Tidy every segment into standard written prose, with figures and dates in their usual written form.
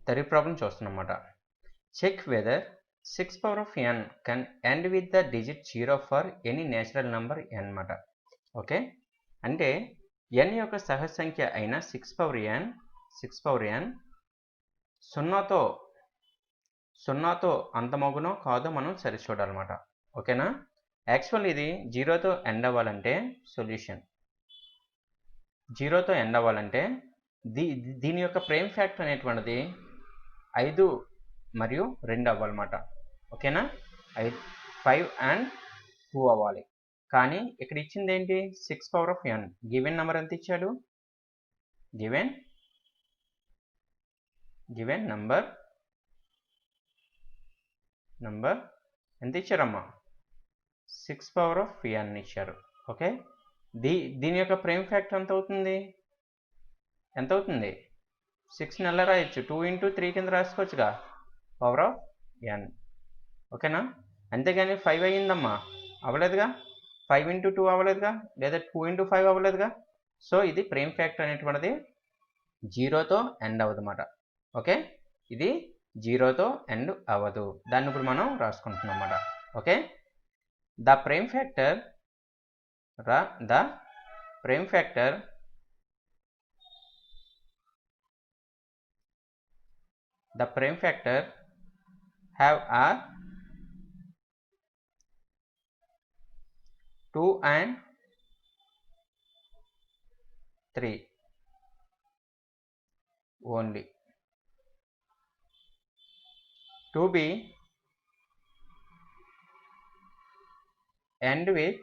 Third problem చూస్తున్నామన్నమాట. Check whether 6 power of n can end with the digit 0 for any natural number n అన్నమాట. Okay, అంటే n యొక్క సహజ సంఖ్య అయిన 6 power n సున్నాతో అంతమగునో కాదో మనం సరి చూడాలన్నమాట. ఓకేనా, యాక్చువల్ ఇది 0తో ఎండ్ అవ్వాలంటే సొల్యూషన్ 0తో ఎండ్ అవ్వాలంటే దీని యొక్క ప్రైమ్ ఫ్యాక్టర్ అనేటువంటిది 5 మరియు 2 అవ్వాలన్నమాట. ఓకేనా, 5 and 2 అవ్వాలి. కానీ ఇక్కడ ఇచ్చింది ఏంటి, 6 power of n. Given number ఎంత ఇచ్చాడు, గివెన్ నంబర్ ఎంత ఇచ్చారమ్మా, 6 power of n ఇచ్చారు. ఓకే, దీని యొక్క ప్రైమ్ ఫ్యాక్టర్ ఎంత అవుతుంది, 6 నెల రాయొచ్చు, 2 into 3 కింద రాసుకోవచ్చుగా, పవర్ ఆఫ్ n. ఓకేనా, అంతేగాని 5 అయ్యిందమ్మా, అవ్వలేదుగా, 5 into 2 అవ్వలేదుగా, లేదా 2 into 5 అవ్వలేదుగా. సో ఇది ప్రైమ్ ఫ్యాక్టర్ అనేటువంటిది 0తో ఎండ్ అవ్వదు అన్నమాట. ఓకే, ఇది 0తో ఎండ్ అవ్వదు, దాన్ని ఇప్పుడు మనం రాసుకుంటున్నాం అన్నమాట. Okay, the prime factor have a 2 and 3 only. To be end with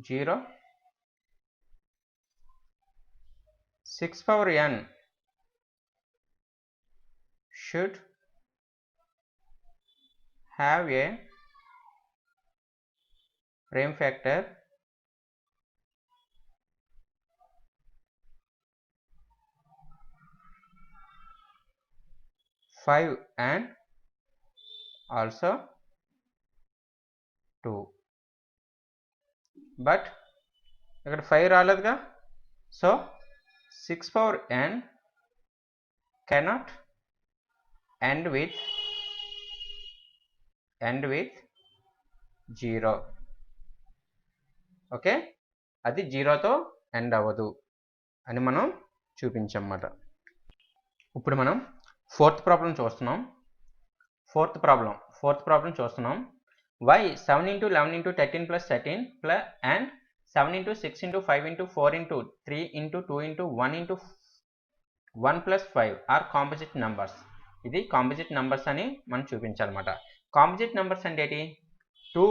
0, 6 power n should have a prime factor 5 and also 2. But ఇక్కడ 5 రాలేదుగా, so 6 power n cannot end with 0. Okay, అది 0తో ఎండ్ అవ్వదు అని మనం చూపించన్నమాట. ఇప్పుడు మనం ఫోర్త్ ప్రాబ్లం చూస్తున్నాం. y 7 into 11 into 13 plus 13 plus and 7 into 6 into 5 into 4 into 3 into 2 into 1 into 1 plus 5 are composite numbers. ఇది కాంపోజిట్ నంబర్స్ అని మనం చూపించాలన్నమాట. కాంపోజిట్ నంబర్స్ అంటే ఏంటి, 2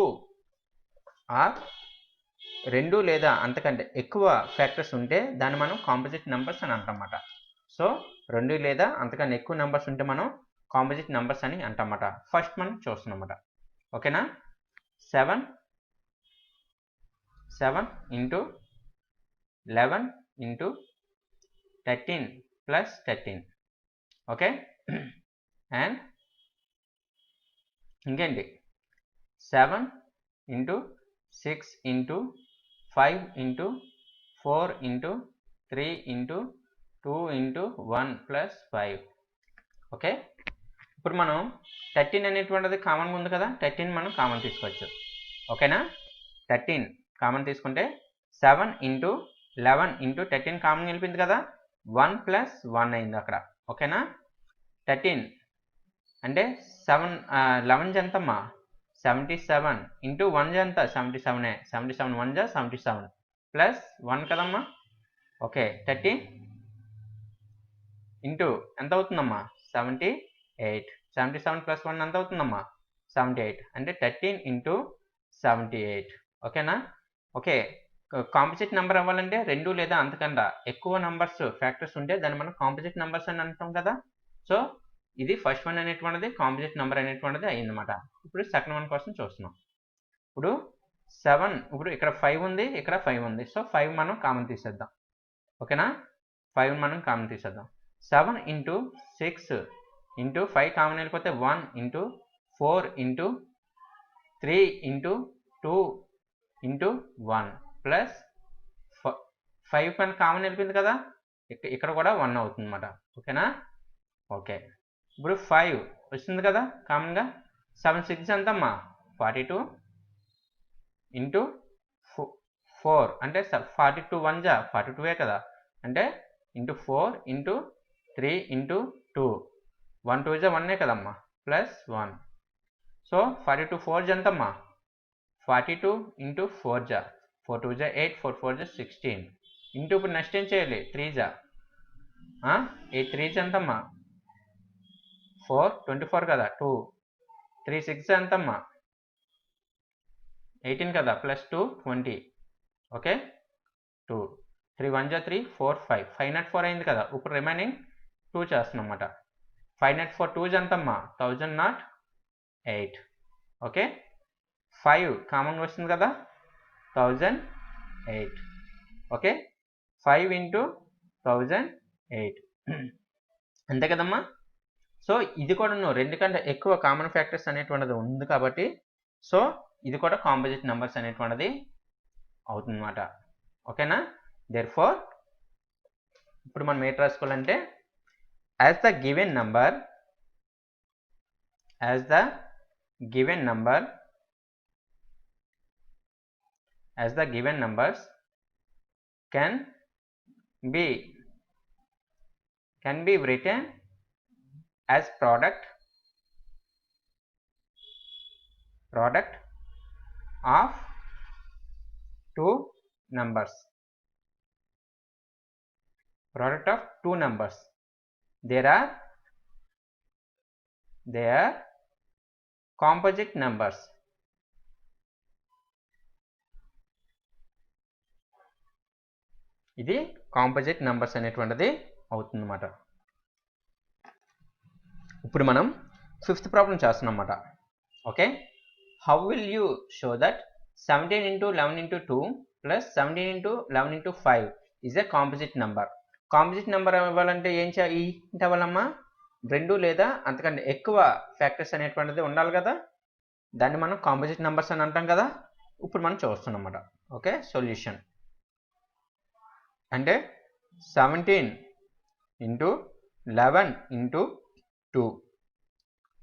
ఆర్ 2 లేదా అంతకంటే ఎక్కువ ఫ్యాక్టర్స్ ఉంటే దాన్ని మనం కాంపోజిట్ నంబర్స్ అని అంటామన్నమాట. సో 2 లేదా అంతకన్నా ఎక్కువ నంబర్స్ ఉంటే మనం కాంపోజిట్ నంబర్స్ అని అంటామన్నమాట. ఫస్ట్ మనం చూస్తున్నామన్నమాట. ఓకేనా, 7 into 11 into 13 plus 13. Okay, and ఇంకేంటి 7 into 6 into 5 into 4 into 3 into 2 into 1 plus 5. Okay, ఇప్పుడు మనం 13 అనేటువంటిది కామన్గా ఉంది కదా, 13 మనం కామన్ తీసుకోవచ్చు. ఓకేనా, 13 కామన్ తీసుకుంటే 7 into 11 into 13 కామన్ నిలిపింది కదా, 1 plus 1 అయింది అక్కడ. ఓకేనా, 13 అంటే 11 ఎంతమ్మా, 77 into 1 ఎంత 77, 77 1 77 ప్లస్ 1 కదమ్మా. ఓకే, 30 ఇంటూ ఎంత అవుతుందమ్మా, 78. 77 ప్లస్ 1 ఎంత అవుతుందమ్మా, 78. అంటే 13 into 78. ఓకేనా, ఓకే, కాంపోజిట్ నెంబర్ అవ్వాలంటే 2 లేదా అంతకన్నా ఎక్కువ నంబర్స్ ఫ్యాక్టర్స్ ఉంటే దాన్ని మనం కాంపోజిట్ నెంబర్స్ అని అంటాం కదా. సో ఇది ఫస్ట్ వన్ అనేటువంటిది కాంపోజిట్ నెంబర్ అనేటువంటిది అయ్యిందన్నమాట. ఇప్పుడు సెకండ్ వన్ కోసం చూస్తున్నాం. ఇప్పుడు 7, ఇప్పుడు ఇక్కడ 5 ఉంది, ఇక్కడ 5 ఉంది. సో 5 మనం కామన్ తీసేద్దాం. ఓకేనా, 5 మనం కామన్ తీసేద్దాం. 7 into 6 into 5 కామన్ వెళ్ళిపోతే 1 into 4 into 3 into 2 into 1 plus 5 పైన కామన్ వెళ్ళిపోయింది కదా, ఇక్కడ కూడా 1 అవుతుంది అన్నమాట. ఓకేనా? ఓకే. ఇప్పుడు 5 వస్తుంది కదా కామన్గా. 7 6 ఎంతమ్మా? 42 ఇంటూ 4 అంటే 42 1 జా 42 కదా, అంటే ఇంటూ 4 ఇంటూ 3 ఇంటూ 2 1 2 జా 1 కదమ్మా, ప్లస్ 1. సో 42 4 జా ఎంతమ్మా? 42 ఇంటూ 4 జా 4 2 జా 8 4 4 జా 16 ఇంటూ ఇప్పుడు నెక్స్ట్ ఏం చేయాలి? 3 జా 8 3 జా ఎంతమ్మా? 4 24 కదా, 2 3 6 జా ఎంతమ్మా? 18 కదా, ప్లస్ 2 20. ఓకే, 2 3 1 జా 3 4 5 5 నాట్ 4 అయింది కదా. ఇప్పుడు రిమైనింగ్ 2 చేస్తున్నాం అన్నమాట. 5 నాట్ 4 2 జా ఎంతమ్మా? 1000 నాట్ 8. ఓకే, 5 కామన్ వస్తుంది కదా, 1008. ఓకే, 5 ఇంటూ 1008 అంతే కదమ్మా. సో ఇది కూడా రెండు కంటే ఎక్కువ కామన్ ఫ్యాక్టర్స్ అనేటువంటిది ఉంది కాబట్టి, సో ఇది కూడా కాంపోజిట్ నెంబర్స్ అనేటువంటిది అవుతుంది అన్నమాట. ఓకేనా? దేర్ఫోర్ ఇప్పుడు మనం ఏంటి రాసుకోవాలంటే, as the given number can be written as product of two numbers. They are composite numbers. ఇది కాంపోజిట్ నెంబర్స్ అనేటువంటిది అవుతుందన్నమాట. ఇప్పుడు మనం 5th ప్రాబ్లం చేస్తున్నాం అన్నమాట. Okay, how will you show that 17 into 11 into 2 plus 17 into 11 into 5 is a composite number. Composite number అవ్వాలంటే ఏం అవ్వాలమ్మా? 2 లేదా అంతకంటే ఎక్కువ ఫ్యాక్టర్స్ అనేటువంటిది ఉండాలి కదా, దాన్ని మనం కాంపోజిట్ నెంబర్స్ అని అంటాం కదా. ఇప్పుడు మనం చూస్తున్నాం అన్నమాట. ఓకే, సొల్యూషన్ అంటే 17 into 11 into 2,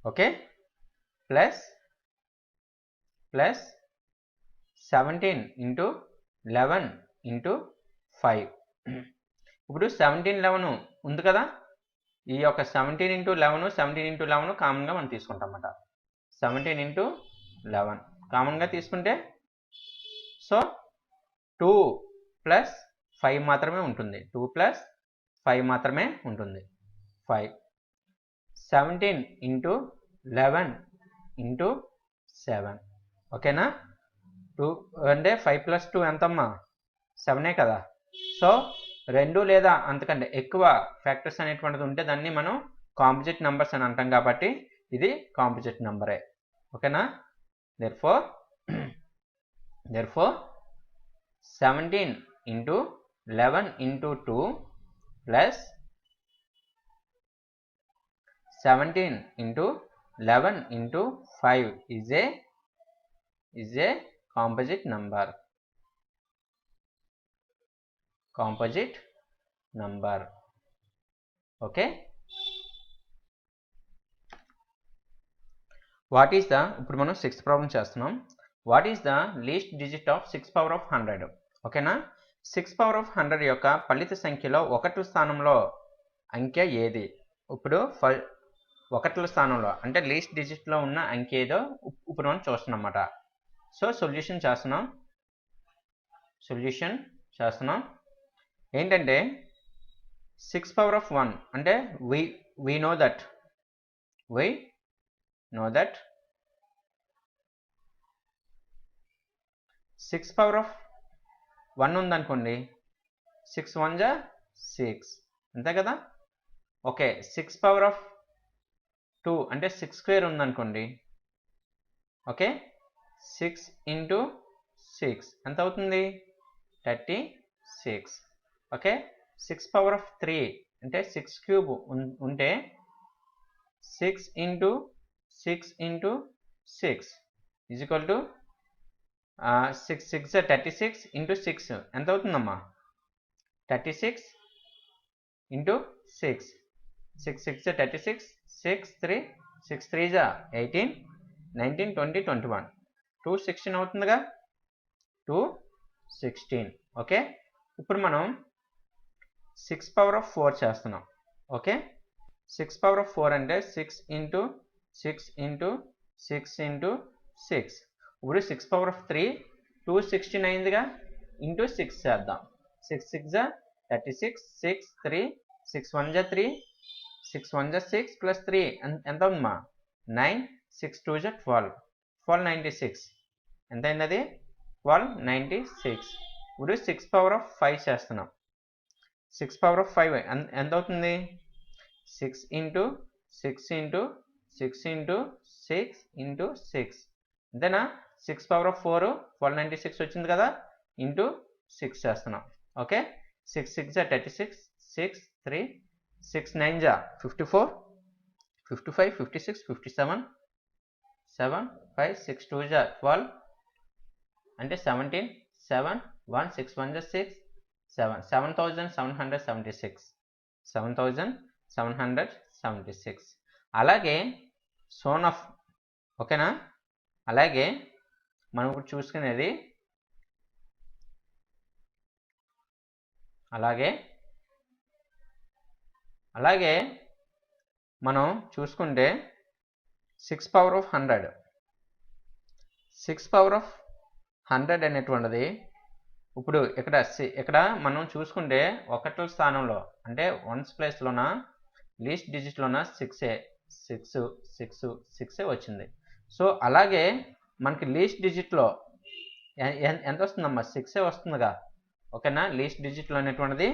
okay, plus 17 into 11 into 5. ఇప్పుడు 17 11 ఉంది కదా, ఈ యొక్క 17 ఇంటూ 11 17 ఇంటూ 11 కామన్గా మనం తీసుకుంటాం అన్నమాట. 17 ఇంటూ 11 కామన్గా తీసుకుంటే, సో 2 ప్లస్ 5 మాత్రమే ఉంటుంది. 2 ప్లస్ 5 మాత్రమే ఉంటుంది. 5 17 ఇంటూ 11 ఇంటూ 7. ఓకేనా? 2 అంటే 5 ప్లస్ 2 ఎంతమ్మా? 7 కదా. సో 2 లేదా అంతకంటే ఎక్కువ ఫ్యాక్టర్స్ అనేటువంటిది ఉంటే దాన్ని మనం కాంపోజిట్ నెంబర్స్ అని అంటాం కాబట్టి ఇది కాంపోజిట్ నెంబరే. ఓకేనా? Therefore 17 into 11 into 2 plus 17 into 11 into 5 is a composite number. Okay, what is the, ఇప్పుడు మనం 6th ప్రాబ్లం చేస్తున్నాం. What is the least digit of 6 power of 100? ఓకేనా? 6 power of 100 యొక్క ఫలిత సంఖ్యలో 1 స్థానంలో అంకె ఏది? ఇప్పుడు 1ల స్థానంలో అంటే లీస్ట్ డిజిట్లో ఉన్న అంకె ఏదో ఇప్పుడు మనం చూస్తున్నాం అన్నమాట. సో సొల్యూషన్ చేస్తున్నాం ఏంటంటే 6 power of 1 అంటే we know that 6 power of 1 ఉందనుకోండి, 6 1 జా 6 అంతే కదా. ఓకే, 6 power of 2 అంటే 6 స్క్వేర్ ఉందనుకోండి, ఓకే, 6 ఇంటూ 6 ఎంత అవుతుంది? 36. ఓకే, 6 power of 3 అంటే 6 క్యూబ్ ఉంటే 6 into 6 into 6 is equal to 6 6 36 into 6 ఎంత అవుతుందమ్మా? 36 ఇంటూ 6 6 6 36 6 3 6 3 18 19 20 21 216 అవుతుందిగా 216 ఓకే ఇప్పుడు మనం 6 పవర్ ఆఫ్ 4 చేస్తున్నాం ఓకే 6 పవర్ ఆఫ్ 4 అంటే 6 ఇంటూ 6 ఇంటూ 6 ఇంటూ 6 ఇప్పుడు 6 పవర్ ఆఫ్ 3 216 అయిందిగా ఇంటూ 6 చేద్దాం 6 6 36 6 3 6 1 3 6 1 6 ప్లస్ 3 ఎంత ఉందమ్మా 9 6 2 12 1296 ఎంత అయింది అది 1296 ఇప్పుడు 6 పవర్ ఆఫ్ 5 చేస్తున్నాం 6 పవర్ ఆఫ్ 5 ఎంత అవుతుంది 6 ఇంటూ 6 ఇంటూ 6 ఇంటూ 6 ఇంటూ 6 అంతేనా 6 పవర్ ఆఫ్ 4 1296 వచ్చింది కదా ఇంటూ 6 చేస్తున్నాం ఓకే 6 6 36 6 3 6 9 54 55 56 57 7 5 6 2 12 అంటే 17 7 1 6 1 6 7 7776 7776 అలాగే సోన్ ఆఫ్ ఓకేనా అలాగే మనం ఇప్పుడు చూసుకునేది అలాగే మనం చూసుకుంటే 6 పవర్ ఆఫ్ 100 6 పవర్ ఆఫ్ 100 అనేటువంటిది ఇప్పుడు ఇక్కడ మనం చూసుకుంటే ఒకటి స్థానంలో అంటే వన్స్ ప్లేస్లోన లీస్ట్ డిజిట్లోన 6 వచ్చింది సో అలాగే మనకి లీస్ట్ డిజిట్లో ఎంత వస్తుందమ్మా 6 వస్తుందిగా ఓకేనా లీస్ట్ డిజిట్లో అనేటువంటిది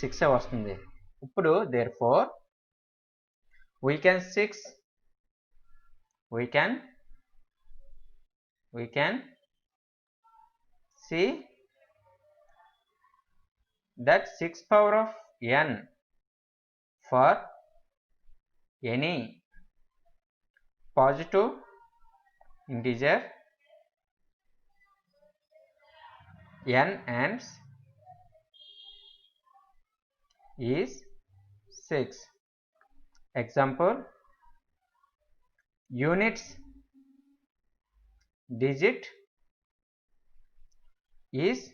6 వస్తుంది ఇప్పుడు therefore we can see that 6 power of n for any positive integer n and is 6. Example, units digit is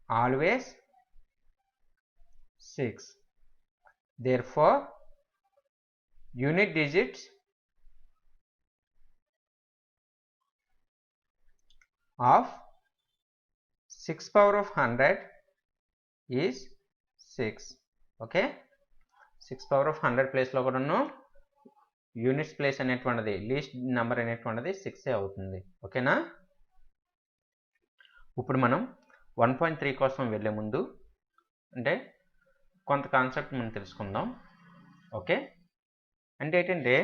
always 6. Therefore, unit digits of 6 power of 100 is 6. Okay, 6 power of 100 place లో కూడాను units place అనేటువంటిది least number అనేటువంటిది 6 అవుతుంది ఓకేనా ఇప్పుడు మనం 1.3 కోసం వెళ్ళే ముందు అంటే కొంత కాన్సెప్ట్ మనం తెలుసుకుందాం ఓకే అంటే ఏంటంటే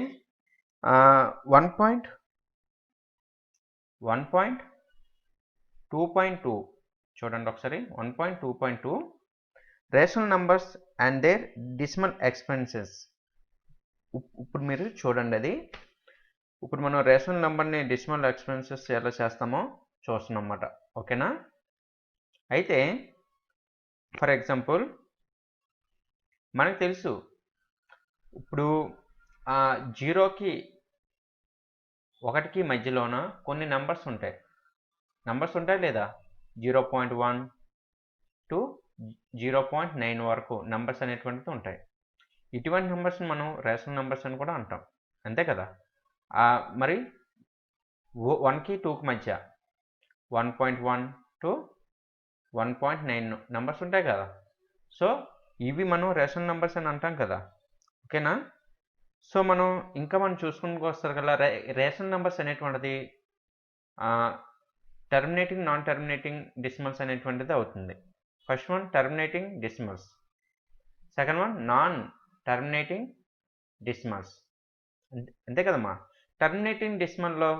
1.2.2 చూడండి ఒకసారి 1.2.2 rational numbers and their decimal expansions ఇప్పుడు మీరు చూడండి అది ఇప్పుడు మనం రేషనల్ నెంబర్ని డెసిమల్ ఎక్స్పెన్సెస్ ఎలా చేస్తామో చూస్తున్నాం అన్నమాట ఓకేనా అయితే ఫర్ ఎగ్జాంపుల్ మనకు తెలుసు ఇప్పుడు 0కి 1కి మధ్యలోన కొన్ని నెంబర్స్ ఉంటాయి లేదా 0.1 టు 0.9 వరకు నెంబర్స్ అనేటువంటివి ఉంటాయి ఇటువంటి నెంబర్స్ని మనం రేషనల్ నెంబర్స్ అని కూడా అంటాం అంతే కదా మరి 1కి 2కి మధ్య 1.1 టు 1.9 నెంబర్స్ ఉంటాయి కదా సో ఇవి మనం రేషనల్ నెంబర్స్ అని అంటాం కదా ఓకేనా సో మనం చూసుకుంటూ వస్తారు కదా రేషనల్ నెంబర్స్ అనేటువంటిది టర్మినేటింగ్ నాన్ టర్మినేటింగ్ డెసిమల్స్ అనేటువంటిది అవుతుంది first one terminating decimals second one non terminating decimals అంతే కదమ్మా టర్మినేటింగ్ డెసిమల్లో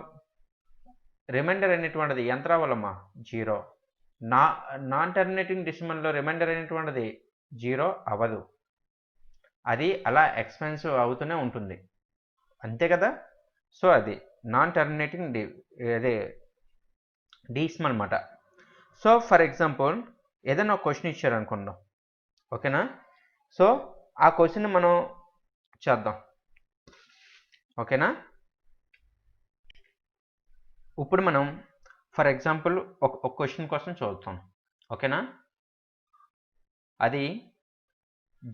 రిమైండర్ అనేటువంటిది ఎంత రావాలమ్మా 0 నాన్ టర్మినేటింగ్ డెసిమల్లో రిమైండర్ అనేటువంటిది 0 అవ్వదు అది అలా ఎక్స్పెన్సివ్ అవుతూనే ఉంటుంది అంతే కదా సో అది నాన్ టర్మినేటింగ్ డెసిమల్ అన్నమాట సో ఫర్ ఎగ్జాంపుల్ ఏదైనా ఒక క్వశ్చన్ ఇచ్చారు అనుకుందాం ఓకేనా సో ఆ క్వశ్చన్ మనం చేద్దాం. ఓకేనా? ఇప్పుడు మనం ఫర్ ఎగ్జాంపుల్ ఒక క్వశ్చన్ కోసం చూద్దాం. ఓకేనా? అది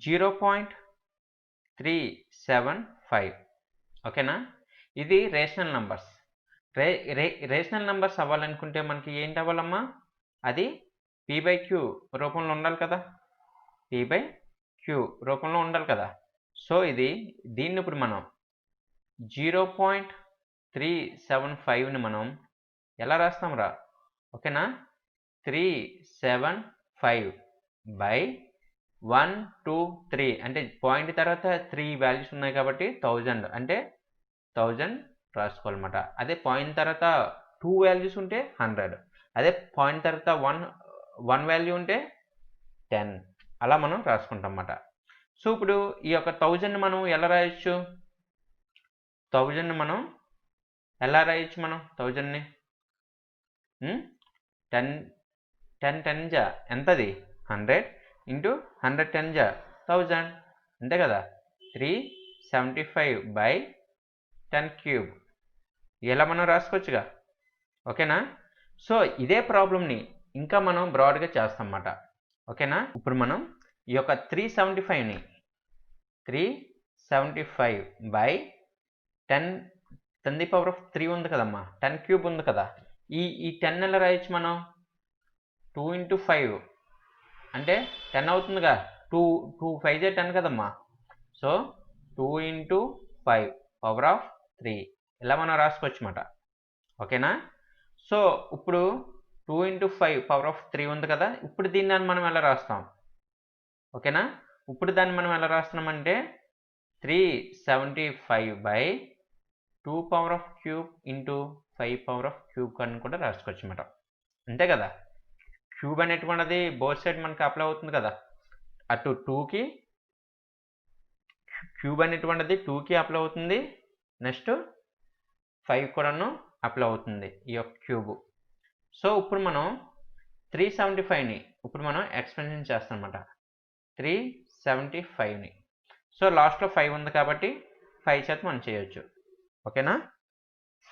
0.375. ఓకేనా? ఇది రేషనల్ నంబర్స్. రేషనల్ నంబర్స్ అవ్వాలనుకుంటే మనకి ఏంటి అవ్వాలమ్మా? అది p/q రూపంలో ఉండాలి కదా. p/q రూపంలో ఉండాలి కదా. సో దీన్ని ఇప్పుడు మనం 0.375ని మనం ఎలా రాస్తాం రా? ఓకేనా? 375 బై 1 2 3 అంటే పాయింట్ తర్వాత 3 వాల్యూస్ ఉన్నాయి కాబట్టి 1000 అంటే 1000 రాసుకోవాలన్నమాట. అదే పాయింట్ తర్వాత 2 వాల్యూస్ ఉంటే 100. అదే పాయింట్ తర్వాత 1 వాల్యూ ఉంటే 10. అలా మనం రాసుకుంటాం అన్నమాట. సో ఇప్పుడు ఈ యొక్క 1000ని మనం ఎలా రాయొచ్చు? 1000ని మనం ఎలా రాయొచ్చు? మనం 1000ని 10 10 జా ఎంతది? 100 ఇంటూ 100 10 జా 1000 అంతే కదా. 375 బై 10 క్యూబ్ ఇలా మనం రాసుకోవచ్చుగా. ఓకేనా? సో ఇదే ప్రాబ్లమ్ని ఇంకా మనం బ్రాడ్గా చేస్తాం అన్నమాట. ఓకేనా? ఇప్పుడు మనం ఈ యొక్క 375ని 375 బై 10⁻³ ఉంది కదమ్మా, 10 క్యూబ్ ఉంది కదా. ఈ 10 ఎలా రాయొచ్చు మనం? 2 ఇంటూ 5 అంటే 10 అవుతుందిగా. 2 5 10 కదమ్మా. సో 2 ఇంటూ 5⁻³ ఇలా మనం రాసుకోవచ్చు అన్నమాట. ఓకేనా? సో ఇప్పుడు 2 ఇంటూ 5⁻³ ఉంది కదా. ఇప్పుడు దీన్ని మనం ఎలా రాస్తాం? ఓకేనా? ఇప్పుడు దాన్ని మనం ఎలా రాస్తున్నామంటే 375 బై 2⁻³ ఇంటూ 5⁻³ అని కూడా రాసుకోవచ్చు అన్నమాట. అంతే కదా. క్యూబ్ అనేటువంటిది బోత్ సైడ్ మనకి అప్లై అవుతుంది కదా. అటు 2కి క్యూబ్ అనేటువంటిది 2కి అప్లై అవుతుంది, నెక్స్ట్ 5 కూడాను అప్లై అవుతుంది ఈ యొక్క క్యూబ్. సో ఇప్పుడు మనం 375ని ఇప్పుడు మనం ఎక్స్పెన్షన్ చేస్తాం అన్నమాట. 375ని సో లాస్ట్లో 5 ఉంది కాబట్టి 5 చేత మనం చేయొచ్చు. ఓకేనా?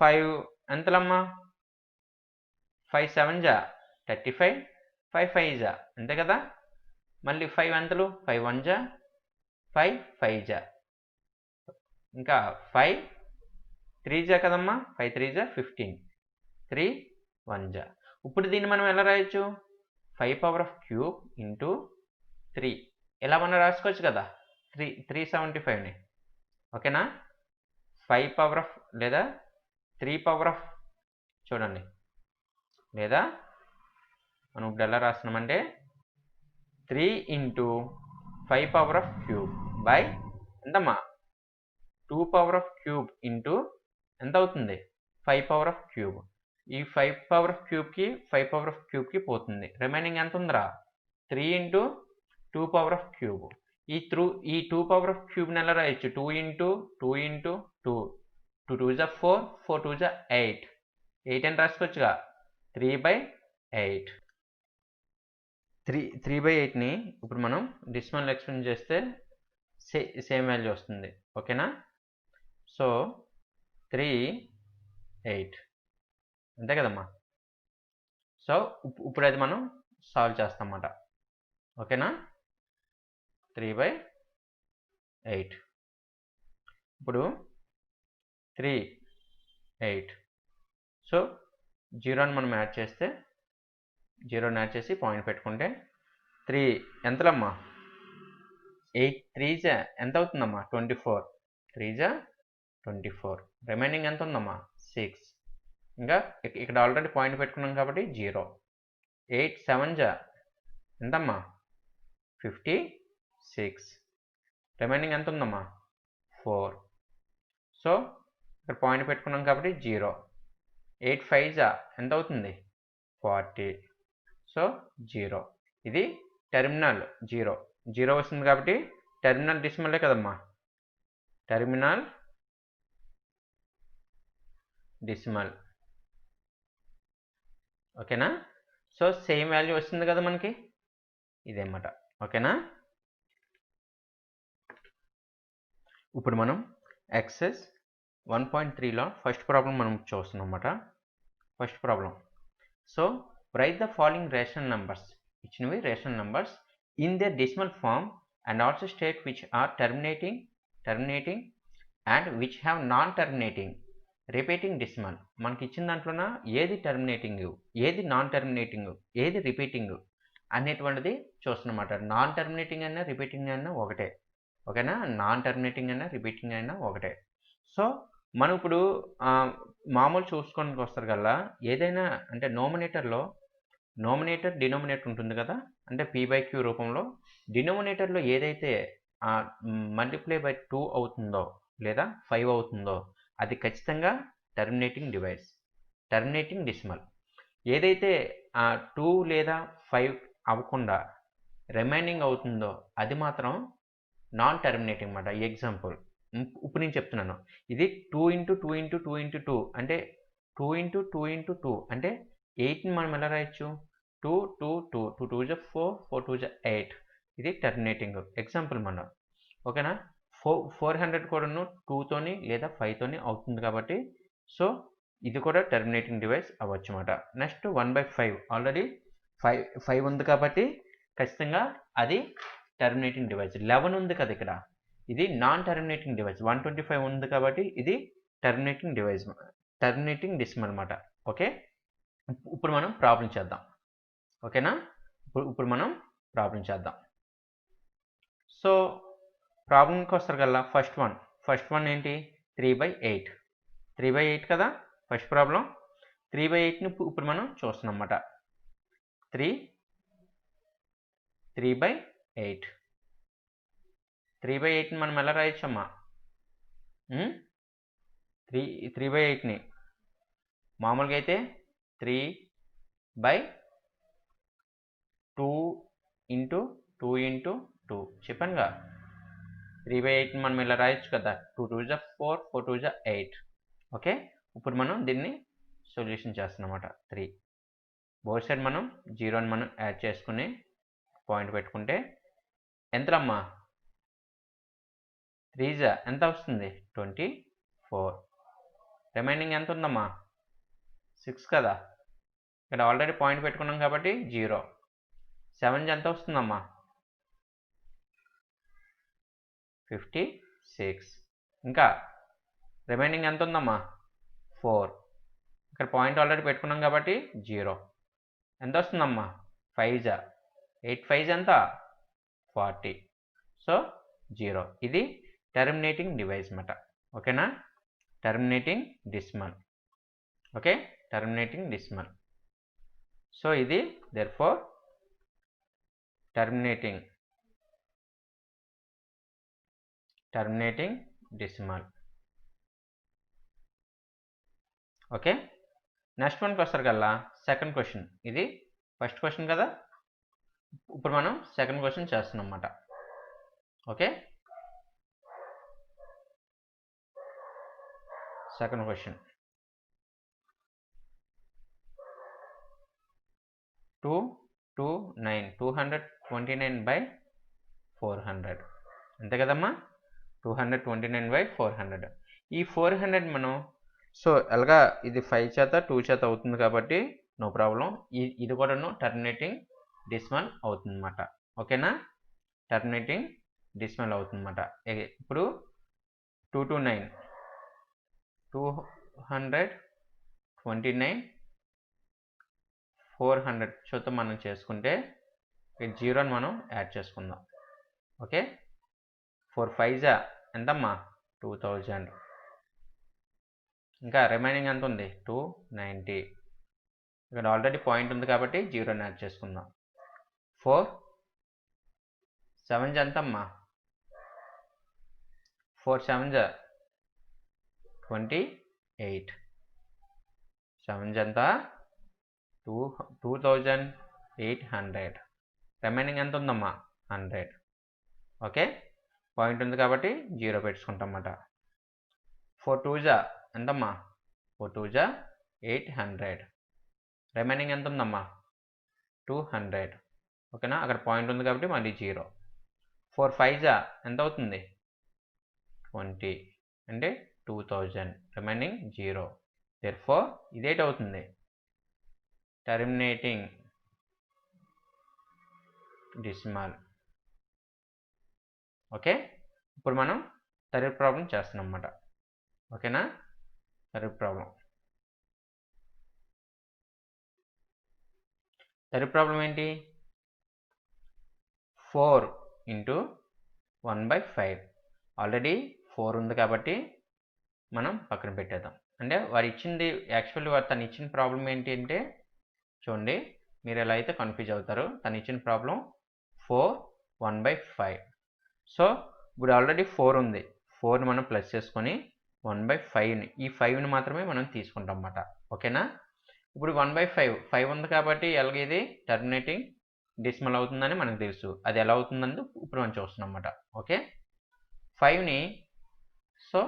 5 ఎంతలమ్మా? 5 7 జా 35, 5 5 జా అంతే కదా. మళ్ళీ 5 ఎంతలు? 5 1 జా 5 5 జా ఇంకా 5 3 జా కదమ్మా. 5 3 జా 15, 3 1 జా. ఇప్పుడు దీన్ని మనం ఎలా రాయొచ్చు? 5⁻³ ఇంటూ 3 ఇలా మనం రాసుకోవచ్చు కదా 375ని. ఓకేనా? 5 లేదా 3 చూడండి, లేదా మనం ఇప్పుడు ఎలా రాస్తున్నామంటే 3 ఇంటూ 5⁻³ బై ఎంతమ్మా? 2⁻³ ఇంటూ ఎంత అవుతుంది? 5⁻³. ఈ 5⁻³ 5⁻³ పోతుంది. రిమైనింగ్ ఎంత ఉందిరా? 3 ఇంటూ 2⁻³. ఈ 2⁻³ ఎలా రాయొచ్చు? 2 ఇంటూ 2 ఇంటూ 2 2 2 జా 4 4 2 జా 8 8 అని రాసుకోవచ్చుగా. 3/8 3/8ని ఇప్పుడు మనం డెసిమల్ ఎక్స్పెండ్ చేస్తే సేమ్ వాల్యూ వస్తుంది. ఓకేనా? సో 3/8 అంతే కదమ్మా. సో ఇప్పుడు అది మనం సాల్వ్ చేస్తాం అన్నమాట. ఓకేనా? 3/8 ఇప్పుడు 3/8 సో 0ని మనం యాడ్ చేస్తే 0ని యాడ్ చేసి పాయింట్ పెట్టుకుంటే 3 ఎంతలమ్మా? 8 3 జా ఎంత అవుతుందమ్మా? 24 3 జా 24. రిమైనింగ్ ఎంత ఉందమ్మా? 6. ఇంకా ఇక్కడ ఆల్రెడీ పాయింట్ పెట్టుకున్నాం కాబట్టి 0. 8 7 జా ఎంతమ్మా? 56. రిమైనింగ్ ఎంత ఉందమ్మా? 4. సో ఇక్కడ పాయింట్ పెట్టుకున్నాం కాబట్టి 0. 8 5 జా ఎంత అవుతుంది? 40. సో 0. ఇది టెర్మినల్ 0 0 వస్తుంది కాబట్టి టెర్మినల్ డెసిమలే కదమ్మా. Terminal decimal. ఓకేనా? సో సేమ్ వాల్యూ వస్తుంది కదా మనకి, ఇదేమాట. ఓకేనా? ఇప్పుడు మనం ఎక్సెస్ 1.3లో ఫస్ట్ ప్రాబ్లం మనం చూస్తున్నాం అన్నమాట. First problem. So write the following rational numbers, ఇచ్చినవి rational numbers in their decimal form and also state which are terminating and which have non-terminating repeating decimal. మనకి ఇచ్చిన దాంట్లోన ఏది టర్మినేటింగ్, ఏది నాన్ టర్మినేటింగ్, ఏది repeating అనేటువంటిది చూస్తున్నమాట. నాన్ టర్మినేటింగ్ అయినా repeating అయినా ఒకటే, ఓకేనా? నాన్ టర్మినేటింగ్ అయినా రిపీటింగ్ అయినా ఒకటే. సో మనం ఇప్పుడు మామూలు చూసుకోవడానికి వస్తారు కల్లా ఏదైనా అంటే నోమినేటర్ డినోమినేటర్ ఉంటుంది కదా, అంటే p/q రూపంలో డినోమినేటర్లో ఏదైతే మల్టిప్లై బై 2 అవుతుందో లేదా 5 అవుతుందో అది ఖచ్చితంగా టర్మినేటింగ్ డెసిమల్. ఏదైతే 2 లేదా 5 అవ్వకుండా రిమైనింగ్ అవుతుందో అది మాత్రం నాన్ టర్మినేటింగ్ అన్నమాట. ఎగ్జాంపుల్ ఇప్పుడు నేను చెప్తున్నాను, ఇది 2 × 2 × 2 × 2 అంటే 2 × 2 × 2 అంటే 8ని మనం ఎలా రాయొచ్చు? 2 2 2 2 2 4 4 2 8. ఇది టర్మినేటింగ్ ఎగ్జాంపుల్ మనం, ఓకేనా? 400 కూడాను 2తోని లేదా 5తోని అవుతుంది కాబట్టి సో ఇది కూడా టర్మినేటింగ్ డివైస్ అవ్వచ్చు అన్నమాట. నెక్స్ట్ 1/5 ఆల్రెడీ 5 ఉంది కాబట్టి ఖచ్చితంగా అది టర్మినేటింగ్ డివైస్. 11 ఉంది కదా ఇక్కడ, ఇది నాన్ టర్మినేటింగ్ డివైస్. 125 ఉంది కాబట్టి ఇది టర్మినేటింగ్ డెసిమల్ అన్నమాట. ఓకే, ఇప్పుడు మనం ప్రాబ్లం చేద్దాం, ఓకేనా? ఇప్పుడు మనం ప్రాబ్లం చేద్దాం. సో ప్రాబ్లంకి వస్తారు కదా, ఫస్ట్ వన్ ఏంటి? 3/8 కదా ఫస్ట్ ప్రాబ్లం. 3/8ని ఇప్పుడు మనం చూస్తున్నాం అన్నమాట. 3/8 3/8ని మనం ఎలా రాయొచ్చమ్మా? 3/8ని మామూలుగా అయితే 3/2 × 2 × 2 చెప్పానుగా. 3/8ని మనం ఇలా రాయొచ్చు కదా, 2 2 4 4 2 8. ఓకే, ఇప్పుడు మనం దీన్ని సొల్యూషన్ చేస్తున్నాం అన్నమాట. 3 బోత్ సైడ్ మనం 0ని మనం యాడ్ చేసుకుని పాయింట్ పెట్టుకుంటే ఎంతమ్మా? 3 ఎంత వస్తుంది? 24. రిమైనింగ్ ఎంత ఉందమ్మా? 6 కదా. ఇక్కడ ఆల్రెడీ పాయింట్ పెట్టుకున్నాం కాబట్టి 0. 7 ఎంత వస్తుందమ్మా? 56. ఇంకా రిమైనింగ్ ఎంత ఉందమ్మా? 4. ఇక్కడ పాయింట్ ఆల్రెడీ పెట్టుకున్నాం కాబట్టి 0. ఎంత వస్తుందమ్మా? 5 8 5 ఎంత? 40. సో 0. ఇది టర్మినేటింగ్ డివైస్ అన్నమాట, ఓకేనా? Terminating decimal. Okay, terminating decimal. So ఇది therefore terminating decimal. Okay, next వన్కి వస్తారు కదా, సెకండ్ క్వశ్చన్. ఇది ఫస్ట్ క్వశ్చన్ కదా, ఇప్పుడు మనం సెకండ్ క్వశ్చన్ చేస్తున్నాం అన్నమాట. ఓకే, సెకండ్ క్వశ్చన్ 229 అంతే కదమ్మా? 229/400. ఈ 400 మనం సో ఎలాగా ఇది 5 చేత 2 చేత అవుతుంది కాబట్టి నో ప్రాబ్లం. ఇది కూడాను టర్మినేటింగ్ డెసిమల్ అవుతుంది అన్నమాట, ఓకేనా? టర్మినేటింగ్ డెసిమల్ అవుతుంది అన్నమాట. ఇప్పుడు 229/400 చూత మనం చేసుకుంటే 0ని మనం యాడ్ చేసుకుందాం. ఓకే, 4 5 ఎంతమ్మా? 2000. ఇంకా రిమైనింగ్ ఎంత ఉంది? 290. ఇక్కడ ఆల్రెడీ పాయింట్ ఉంది కాబట్టి 0ని యాడ్ చేసుకుందాం. 4 7 ఎంతమ్మా? 4 7 28. 7 ఎంత? 2800. రిమైనింగ్ ఎంత ఉందమ్మా? 100. ఓకే, పాయింట్ ఉంది కాబట్టి 0 పెట్టుకుంటాం అన్నమాట. 4 2 ఎంతమ్మా? 4 2 800. రిమైనింగ్ ఎంత ఉందమ్మా? 200. ఓకేనా, అక్కడ పాయింట్ ఉంది కాబట్టి మళ్ళీ 0. 4 5 ఎంత అవుతుంది? 20 అంటే 2000 రిమైనింగ్ 0. therefore ఇదేంటి అవుతుంది టర్మినేటింగ్ డెసిమల్. ఓకే, ఇప్పుడు మనం థర్డ్ ప్రాబ్లం చేస్తున్నాం అన్నమాట. ఓకేనా, థర్డ్ ప్రాబ్లం ఏంటి 4 ఇంటూ 1/5. ఆల్రెడీ 4 ఉంది కాబట్టి మనం పక్కన పెట్టేద్దాం. అంటే వారు ఇచ్చింది యాక్చువల్లీ తను ఇచ్చిన ప్రాబ్లం ఏంటి అంటే చూడండి, మీరు ఎలా అయితే కన్ఫ్యూజ్ అవుతారో, తను ఇచ్చిన ప్రాబ్లం 4 1/5. సో ఇప్పుడు ఆల్రెడీ 4 ఉంది, 4ని మనం ప్లస్ చేసుకొని 1/5ని ఈ 5ని మాత్రమే మనం తీసుకుంటాం అన్నమాట. ఓకేనా, ఇప్పుడు 1/5 5 ఉంది కాబట్టి ఎలాగ ఇది టర్మినేటింగ్ డెసిమల్ అవుతుందని మనకు తెలుసు. అది ఎలా అవుతుందని ఇప్పుడు మనం చూస్తున్నాం అన్నమాట. ఓకే, 5ని సో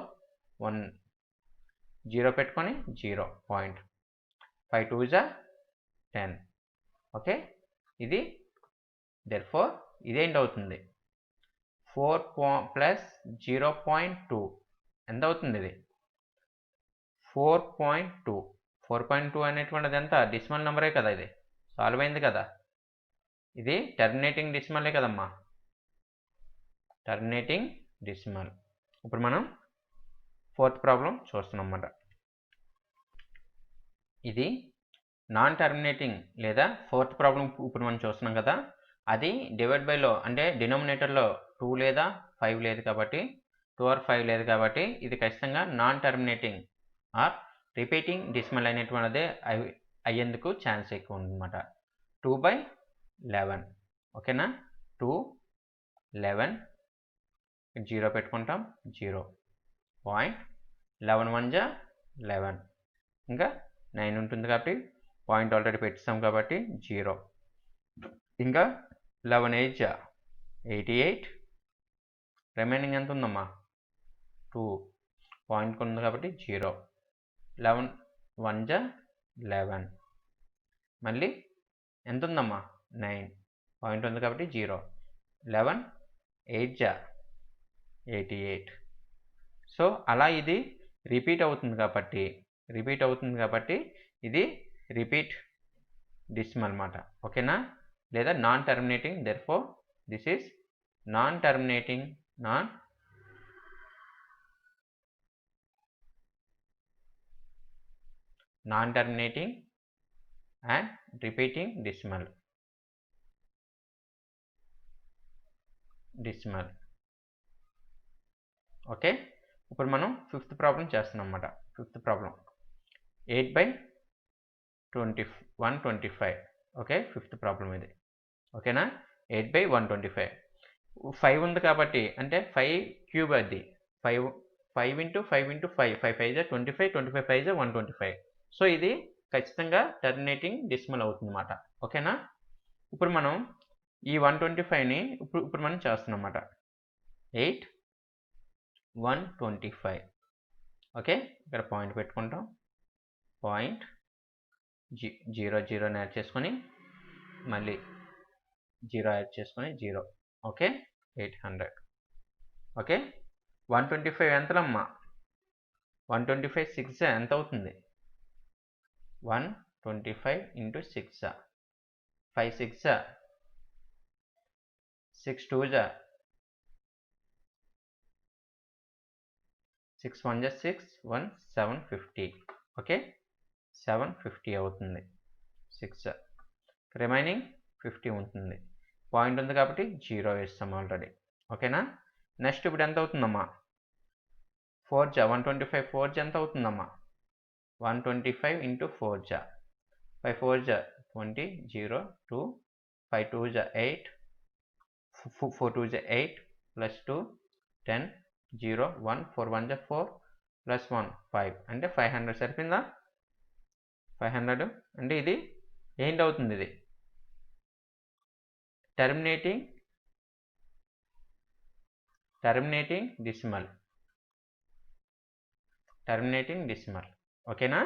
1 0 పెట్టుకొని 0 పాయింట్ 5 2 10. ఓకే, ఇది therefore ఇదేంటి అవుతుంది 4 ప్లస్ 0.2 ఎంత అవుతుంది ఇది 4.2. 4.2 అనేటువంటిది ఎంత డెసిమల్ నెంబరే కదా, ఇది సాల్వ్ అయింది కదా, ఇది టర్మినేటింగ్ డెసిమలే కదమ్మా, టర్మినేటింగ్ డెసిమల్. ఇప్పుడు మనం ఫోర్త్ ప్రాబ్లం చూస్తున్నాం అన్నమాట. ఇది నాన్ టర్మినేటింగ్ లేదా ఫోర్త్ ప్రాబ్లం ఇప్పుడు మనం చూస్తున్నాం కదా, అది డివైడ్ బైలో అంటే డినామినేటర్లో 2 లేదా 5 లేదు కాబట్టి 2 or 5 లేదు కాబట్టి ఇది ఖచ్చితంగా non terminating or repeating decimal అనేటువంటిదే అయ్యేందుకు ఛాన్స్ ఎక్కువ ఉందన్నమాట. 2/11. ఓకేనా, 2 11 0 పెట్టుకుంటాం 0 పాయింట్ 11 1 11, ఇంకా 9 ఉంటుంది కాబట్టి పాయింట్ ఆల్రెడీ పెట్టిస్తాం కాబట్టి 0, ఇంకా 11 8 88, రిమైనింగ్ ఎంత ఉందమ్మా 2, పాయింట్ ఉంది కాబట్టి 0, 11 1 11, మళ్ళీ ఎంత ఉందమ్మా 9, పాయింట్ ఉంది కాబట్టి 0, 11 8 88. సో అలా ఇది రిపీట్ అవుతుంది కాబట్టి ఇది రిపీట్ డెసిమల్ అన్నమాట. ఓకేనా, లేదా non terminating. therefore this is non terminating and repeating decimal. Okay, ఇప్పుడు మనం ఫిఫ్త్ ప్రాబ్లం చేస్తున్నాం అన్నమాట. Fifth problem 8/125. Okay, fifth problem ఇది. ఓకేనా, 8/125. 5 ఉంది కాబట్టి అంటే 5 క్యూబ్ అది 5 ఇంటూ 5 ఇంటూ 5 5 5 25 25 5 125. సో ఇది ఖచ్చితంగా టర్మినేటింగ్ డెసిమల్ అవుతుంది అన్నమాట. ఓకేనా, ఇప్పుడు మనం ఈ 125ని ఇప్పుడు మనం చేస్తున్నాం అన్నమాట. 8/125. ఓకే, ఇక్కడ పాయింట్ పెట్టుకుంటాం, పాయింట్ 0 0 యాడ్ చేసుకొని మళ్ళీ 0 యాడ్ చేసుకొని 0. ఓకే, 800. ఓకే, 125 ఎంతలమ్మా 125 6 ఎంత అవుతుంది 125 ఇంటూ 6 5 6 6 2 6 1 6 1 750. ఓకే, 750 అవుతుంది 6, రిమైనింగ్ 50 ఉంటుంది, పాయింట్ ఉంది కాబట్టి 0 వేస్తాం ఆల్రెడీ. ఓకేనా, నెక్స్ట్ ఇప్పుడు ఎంత అవుతుందమ్మా 4 125 4 ఎంత అవుతుందమ్మా 125 ఇంటూ 4 5 4 20 0 2 5 2 8 4 2 8 ప్లస్ 2 10 0 1 4 1 4 ప్లస్ 1 5 అంటే 500. సరిపోయిందా 500 అంటే ఇది ఏంటి అవుతుంది, ఇది టర్మినేటింగ్ డెసిమల్. ఓకేనా,